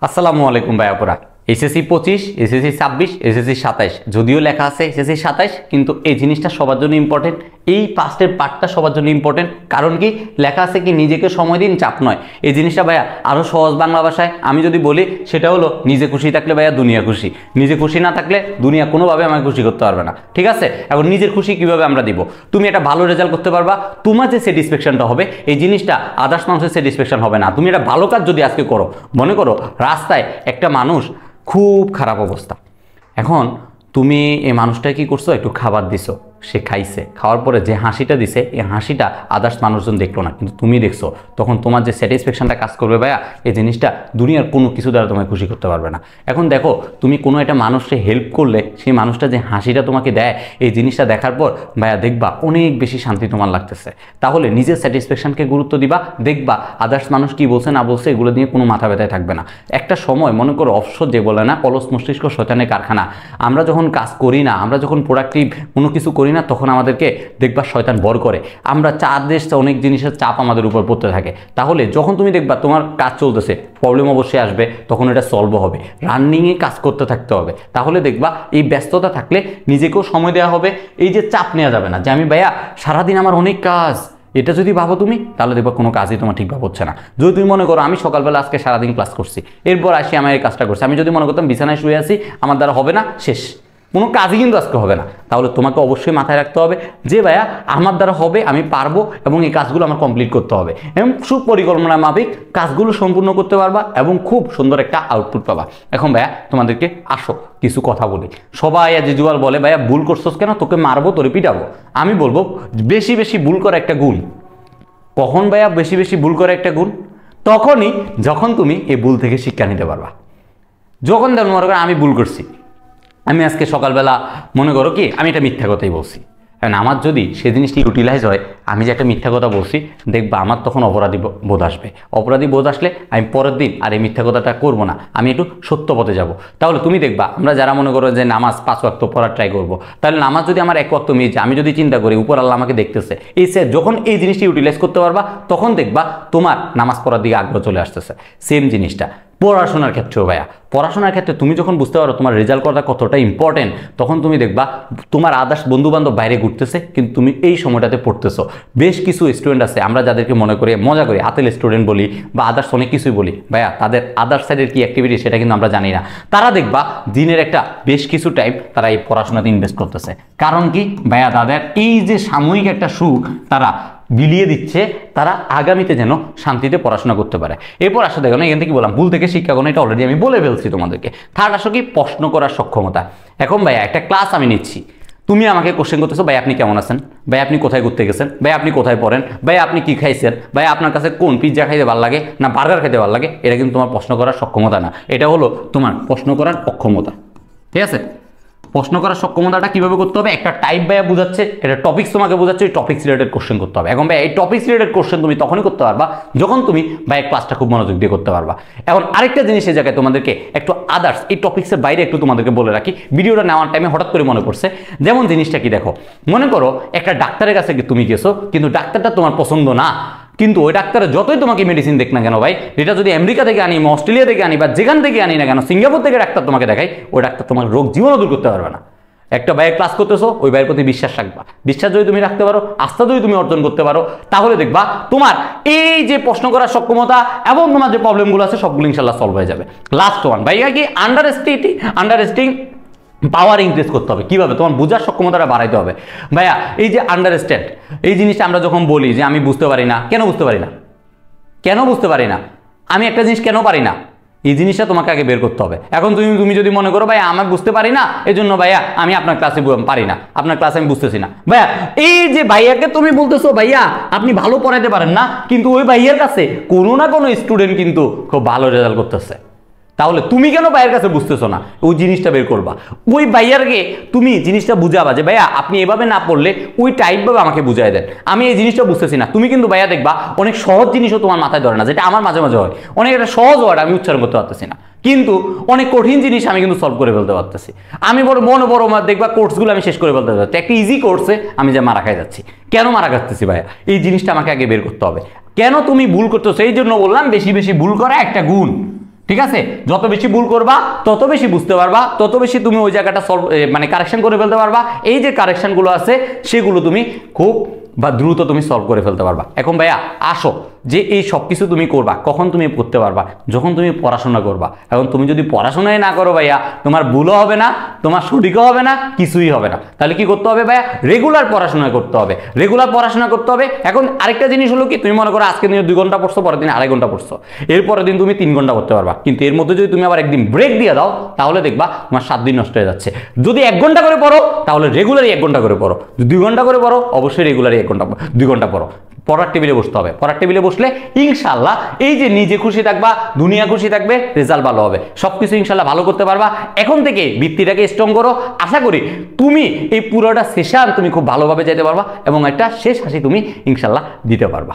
আসসালামু আলাইকুম ভাইয়াপুরা। SSC 25, SSC 26, SSC 27 যদিও লেখা আছে এসএসসি 27, কিন্তু এই জিনিসটা সবার জন্য ইম্পর্টেন্ট। এই পাস্টের পার্টটা সবার জন্য ইম্পর্টেন্ট। কারণ কি লেখা আছে কি নিজেকে সময় দিন, চাপ নয়। এই জিনিসটা ভাইয়া আরও সহজ বাংলা ভাষায় আমি যদি বলি সেটা হলো নিজে খুশি থাকলে ভাইয়া দুনিয়া খুশি, নিজে খুশি না থাকলে দুনিয়া কোনোভাবে আমাকে খুশি করতে পারবে না। ঠিক আছে? এখন নিজের খুশি কিভাবে আমরা দিব? তুমি একটা ভালো রেজাল্ট করতে পারবা, তোমার যে স্যাটিসফ্যাকশনটা হবে এই জিনিসটা আদার্স মানুষের স্যাটিসফ্যাকশন হবে না। তুমি একটা ভালো কাজ যদি আজকে করো, মনে করো রাস্তায় একটা মানুষ খুব খারাপ অবস্থা, এখন তুমি এই মানুষটা কি করছো, একটু খাবার দিছো, সে খাইছে, খাওয়ার পরে যে হাসিটা দিছে এই হাসিটা আদার্স মানুষজন দেখলো না, কিন্তু তুমি দেখছো, তখন তোমার যে স্যাটিসফ্যাকশনটা কাজ করবে ভাইয়া, এই জিনিসটা দুনিয়ার কোনো কিছু দ্বারা তোমাকে খুশি করতে পারবে না। এখন দেখো তুমি কোনো একটা মানুষকে হেল্প করলে সেই মানুষটা যে হাসিটা তোমাকে দেয় এই জিনিসটা দেখার পর ভাইয়া দেখবা অনেক বেশি শান্তি তোমার লাগতেছে। তাহলে নিজের স্যাটিসফ্যাকশনকে গুরুত্ব দিবা, দেখবা আদার্স মানুষ কি বলছে না বলছে এগুলো নিয়ে কোনো মাথা ব্যথায় থাকবে না। একটা সময় মনে করো অবসর যে বলে না, অলস মস্তিষ্ক শয়তানের কারখানা, আমরা যখন কাজ করি না, আমরা যখন প্রোডাক্টিভ কোনো কিছু করি না, তখন আমাদেরকে দেখবা শয়তান ভর করে, আমরা অনেক জিনিসের চাপ আমাদের উপর পড়তে থাকে। তাহলে যখন তুমি দেখবা তোমার কাজ চলতেছে, প্রবলেম অবশ্যই আসবে, তখন এটা সলভ হবে। রানিংয়ে কাজ করতে থাকতে হবে, তাহলে দেখবা এই ব্যস্ততা থাকলে নিজেকেও সময় দেওয়া হবে। এই যে চাপ নেওয়া যাবে না যে আমি ভাইয়া সারাদিন আমার অনেক কাজ, এটা যদি ভাবো তুমি তাহলে দেখবা কোনো কাজই তোমার ঠিকভাবে হচ্ছে না। যদি তুমি মনে করো আমি সকালবেলা আজকে সারাদিন ক্লাস করছি, এরপর আসি আমার এই কাজটা করছি, আমি যদি মনে করতাম বিছানায় শুয়ে আছি আমার দ্বারা হবে না, শেষ, কোনো কাজই কিন্তু আজকে হবে না। তাহলে তোমাকে অবশ্যই মাথায় রাখতে হবে যে ভাইয়া আমার দ্বারা হবে, আমি পারবো এবং এই কাজগুলো আমার কমপ্লিট করতে হবে, এবং সুপরিকল্পনা মাফিক কাজগুলো সম্পূর্ণ করতে পারবা এবং খুব সুন্দর একটা আউটপুট পাবা। এখন ভাইয়া তোমাদেরকে আসো কিছু কথা বলি। সবাই আজ জুয়াল বলে ভাইয়া ভুল করছোস কেন, তোকে মারবো, তোরে পিটাবো। আমি বলবো বেশি বেশি ভুল করা একটা গুণ। কখন ভাইয়া বেশি বেশি ভুল করা একটা গুণ? তখনই যখন তুমি এই ভুল থেকে শিক্ষা নিতে পারবা। যখন মনে করো আমি ভুল করছি, আমি আজকে সকালবেলা মনে করো কি আমি একটা মিথ্যা কথাই বলছি, কারণ আমার যদি সেই জিনিসটি ইউটিলাইজ হয়, আমি যে একটা মিথ্যা কথা বলছি, দেখবা আমার তখন অপরাধী বোধ আসবে। অপরাধী বোধ আসলে আমি পরের দিন আর এই মিথ্যা কথাটা করবো না, আমি একটু সত্য পথে যাব। তাহলে তুমি দেখবা আমরা যারা মনে করো যে নামাজ 5 ওয়াক্ত পড়ার ট্রাই করবো, তাহলে নামাজ যদি আমার 1 ওয়াক্ত মিস যায়, আমি যদি চিন্তা করি উপর আল্লাহ আমাকে দেখতেছে, এই সে যখন এই জিনিসটি ইউটিলাইজ করতে পারবা, তখন দেখবা তোমার নামাজ পড়ার দিকে আগ্রহ চলে আসতেছে। সেম জিনিসটা পড়াশোনার ক্ষেত্রেও ভাইয়া, পড়াশোনার ক্ষেত্রে তুমি যখন বুঝতে পারো তোমার রেজাল্ট করাটা কতটা ইম্পর্টেন্ট, তখন তুমি দেখবা তোমার আদার্স বন্ধুবান্ধব বাইরে ঘুরতেছে, কিন্তু তুমি এই সময়টাতে পড়তেছো। বেশ কিছু স্টুডেন্ট আছে আমরা যাদেরকে মনে করি মজা করি আতেল স্টুডেন্ট বলি বা আদার্স অনেক কিছুই বলি, ভাইয়া তাদের আদার্স সাইডের কি অ্যাক্টিভিটি সেটা কিন্তু আমরা জানি না। তারা দেখবা দিনের একটা বেশ কিছু টাইম তারা এই পড়াশোনাতে ইনভেস্ট করতেছে। কারণ কি ভাইয়া, তাদের এই যে সাময়িক একটা সুখ তারা বিলিয়ে দিচ্ছে, তারা আগামীতে যেন শান্তিতে পড়াশোনা করতে পারে। এরপর আসলে দেখো না, এখান থেকে বললাম ভুল থেকে শিক্ষা গ্রহণ, এটা অলরেডি আমি বলে ফেলছি তোমাদেরকে। থার্ড আসলে কি প্রশ্ন করার সক্ষমতা। এখন ভাইয়া একটা ক্লাস আমি নিচ্ছি, তুমি আমাকে কোশ্চেন করতেছো, ভাই আপনি কেমন আছেন, ভাই আপনি কোথায় ঘুরতে গেছেন, ভাই আপনি কোথায় পড়েন, ভাই আপনি কি খাইছেন, ভাই আপনার কাছে কোন পিৎজা খাইতে ভালো লাগে না বার্গার খাইতে ভালো লাগে। এটা কিন্তু তোমার প্রশ্ন করার সক্ষমতা না, এটা হলো তোমার প্রশ্ন করার অক্ষমতা। ঠিক আছে? প্রশ্ন করার সক্ষমতাটা কিভাবে করতে হবে? একটা টাইপ ভাইয়া বুঝাচ্ছে, এটা টপিক্স তোমাকে বোঝাচ্ছে, ওই টপিক্স রিলেটেড কোশ্চেন করতে হবে। এখন ভাই এই টপিক্স রিলেটেড কোশ্চেন তুমি তখনই করতে পারবা যখন তুমি ভাই ক্লাসটা খুব মনোযোগ দিয়ে করতে পারবা। এখন আরেকটা জিনিস এই জায়গায় তোমাদেরকে একটু আদার্স এই টপিক্সের বাইরে একটু তোমাদেরকে বলে রাখি, ভিডিওটা নেওয়ার টাইমে হঠাৎ করে মনে পড়ছে। যেমন জিনিসটা কি দেখো, মনে করো একটা ডাক্তারের কাছে তুমি গেছো, কিন্তু ডাক্তারটা তোমার পছন্দ না, কিন্তু ওই ডাক্তার যতই তোমাকে মেডিসিন দেখ না কেন ভাই, এটা যদি আমেরিকা থেকে আনি, অস্ট্রেলিয়া থেকে আনি বা যেখান থেকে আনি না কেন, সিঙ্গাপুর থেকে ডাক্তার তোমাকে দেখাই, ওই ডাক্তার তোমার রোগ জীবনও দূর করতে পারবে না। একটা ভাইয়ের ক্লাস করতেছো, ওই ভাইয়ের প্রতি বিশ্বাস রাখবা। বিশ্বাস যদি তুমি রাখতে পারো, আস্থা যদি তুমি অর্জন করতে পারো, তাহলে দেখবা তোমার এই যে প্রশ্ন করার সক্ষমতা এবং তোমার যে প্রবলেমগুলো আছে সবগুলো ইনশাল্লাহ সলভ হয়ে যাবে। লাস্ট ওয়ান ভাইয়া কি আন্ডারস্ট্যান্ডিং পাওয়ার ইনক্রিজ করতে হবে। কিভাবে? তোমার বোঝার সক্ষমতাটা বাড়াইতে হবে। ভাইয়া এই যে আন্ডারস্ট্যান্ড এই জিনিসটা আমরা যখন বলি যে আমি বুঝতে পারি না, কেন বুঝতে পারি না, কেন বুঝতে পারি না, আমি একটা জিনিস কেন পারি না, এই জিনিসটা তোমাকে আগে বের করতে হবে। এখন তুমি যদি মনে করো ভাইয়া আমি বুঝতে পারি না, এই জন্য ভাইয়া আমি আপনার ক্লাসে পারি না, আপনার ক্লাসে আমি বুঝতেছি না, ভাইয়া এই যে ভাইয়াকে তুমি বলতেছো ভাইয়া আপনি ভালো পড়াইতে পারেন না, কিন্তু ওই ভাইয়ার কাছে কোনো না কোনো স্টুডেন্ট কিন্তু খুব ভালো রেজাল্ট করতেছে, তাহলে তুমি কেন ভাইয়ের কাছে বুঝতেছো না? ওই জিনিসটা বের করবা। ওই ভাইয়ারকে তুমি জিনিসটা বুঝাবা যে ভাইয়া আপনি এভাবে না পড়লে ওই টাইপভাবে আমাকে বুঝাই দেন, আমি এই জিনিসটা বুঝতেছি না। তুমি কিন্তু ভাইয়া দেখবা অনেক সহজ জিনিসও তোমার মাথায় ধরে না, যেটা আমার মাঝে মাঝে হয়। অনেক একটা সহজ ওয়ার্ড আমি উচ্চারণ করতে পারতেছি না, কিন্তু অনেক কঠিন জিনিস আমি কিন্তু সলভ করে ফেলতে পারতেছি। আমি বড় দেখবা কোর্সগুলো আমি শেষ করে ফেলতে পারছি, একটা ইজি কোর্সে আমি যে মারা খাই যাচ্ছি। কেন মারা খাচ্ছি ভাইয়া? এই জিনিসটা আমাকে আগে বের করতে হবে। কেন তুমি ভুল করতেছো? এই জন্য বললাম বেশি বেশি ভুল করা একটা গুণ। ঠিক আছে, যত বেশি ভুল করবা তত বেশি বুঝতে পারবা, তত বেশি তুমি ওই জায়গাটা সলভ মানে কারেকশন করে ফেলতে পারবা। এই যে কারেকশনগুলো আছে সেগুলো তুমি খুব বা দ্রুত তুমি সলভ করে ফেলতে পারবা। এখন ভাইয়া আসো যে এই সব কিছু তুমি করবা কখন তুমি করতে পারবা, যখন তুমি পড়াশোনা করবা। এখন তুমি যদি পড়াশোনাই না করো ভাইয়া, তোমার ভুলও হবে না, তোমার সঠিকও হবে না, কিছুই হবে না। তাহলে কি করতে হবে ভাইয়া, রেগুলার পড়াশোনা করতে হবে, রেগুলার পড়াশোনা করতে হবে। এখন আরেকটা জিনিস হলো কি, তুমি মনে করো আজকে তুমি 2 ঘন্টা পড়ছো, পরের দিন 2.5 ঘন্টা পড়ছো, এরপরের দিন তুমি 3 ঘন্টা পড়তে পারবা। কিন্তু এর মধ্যে যদি তুমি আবার একদিন ব্রেক দিয়ে দাও তাহলে দেখবা তোমার 7 দিন নষ্ট হয়ে যাচ্ছে। যদি 1 ঘন্টা করে পড়ো তাহলে রেগুলারই 1 ঘন্টা করে পড়ো, 2 ঘন্টা করে পড়ো অবশ্যই রেগুলারই 2 ঘন্টা পড়ো। পড়ার টেবিলে বসতে হবে, পড়ার টেবিলে বসলে ইনশাআল্লাহ এই যে নিজে খুশি থাকবা, দুনিয়া খুশি থাকবে, রেজাল্ট ভালো হবে, সবকিছু ইনশাআল্লাহ ভালো করতে পারবা। এখন থেকে ভিত্তিটাকে স্ট্রং করো, আশা করি তুমি এই পুরোটা সেশন তুমি খুব ভালোভাবে যেতে পারবা এবং একটা শেষ হাসি তুমি ইনশাআল্লাহ দিতে পারবা।